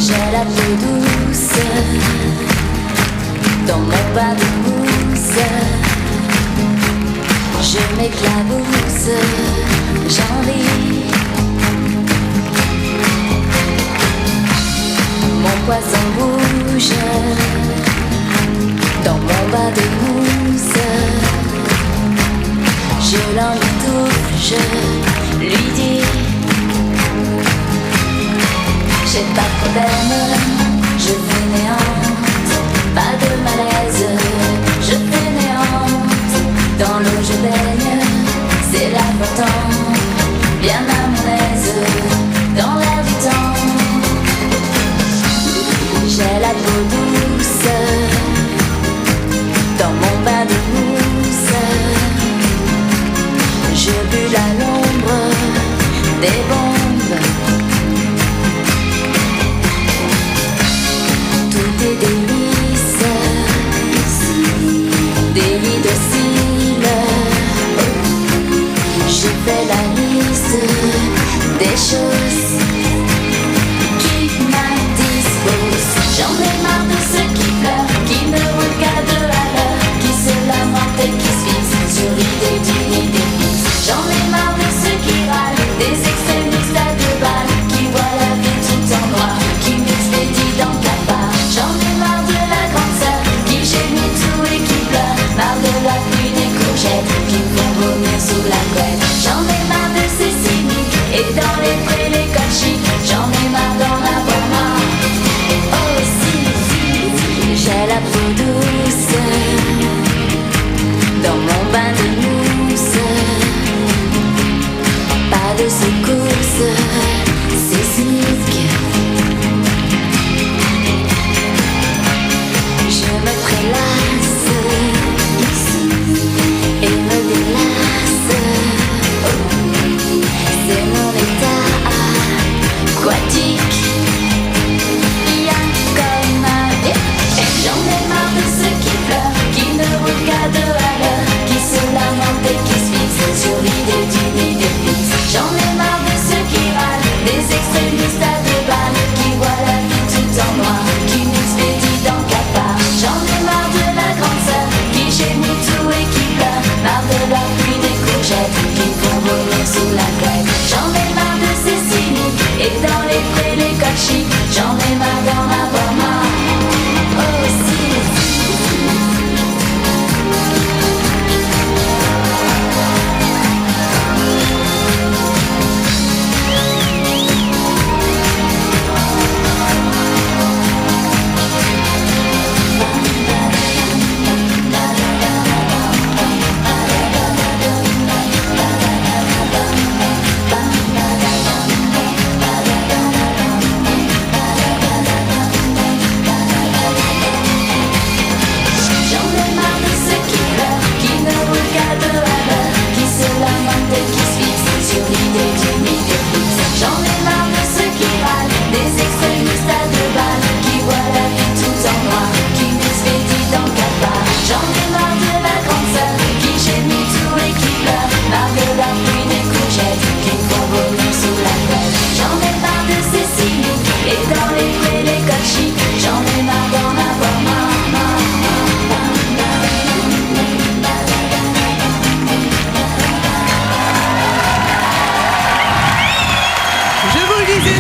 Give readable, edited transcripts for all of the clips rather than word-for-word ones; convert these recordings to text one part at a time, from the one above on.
J'ai la peau douce dans mon bain de mousse. Je m'éclabousse, j'envie. Mon poisson rouge dans mon bain de mousse. Je l'entoure, je lui dis: j'ai pas de problème, je fainéante, pas de malaise, je fainéante. Dans l'eau je baigne, c'est l'important, bien à mon aise, dans l'air du temps. J'ai la peau douce, dans mon bain de mousse. Je bulle à l'ombre des bombes. Des délices, des lits dociles. Je fais la liste des choses qui m'indisposent. J'en ai marre de ceux qui pleurent, qui me regardent à l'heure, qui se lamentent et qui se fixent sur l'idée d'une idée fixe. J'en ai marre de ceux qui râlent, des extrémistes à deux balles, qui voient la vie tout en noir, qui m'expédient dans le cafard. J'en ai marre de la grande sœur qui gémit tout et qui pleure, marre de la pluie des courgettes qui me font vomir sous la couette. J'en ai marre de ces cyniques et dans les prés les cols chics. J'en ai marre d'en avoir marre. Oh si, j'ai la peau douce dans mon bain de mousse. Pas de secousse, c'est cynique. Je me prélasse ici et me délasse. C'est mon état aquatique. Bien comme un j'en ai marre de ceux qui pleurent, qui me regardent à l'heure, qui se lamentent et qui se fixent sur l'idée d'une idée fixe. J'en ai marre de ceux qui râlent, des extrémistes à deux balles, qui voient la vie tout en noir, qui m'expédient dans le cafard. J'en ai marre de la grande sœur qui gémit tout et qui pleure, marre de la pluie des courgettes qui me font vomir sous la couette. J'en ai marre de ces cyniques et dans les prés les cols chics. J'en ai marre d'en avoir marre. Oh si.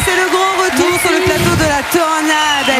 C'est le grand retour sur le plateau de la Tornade.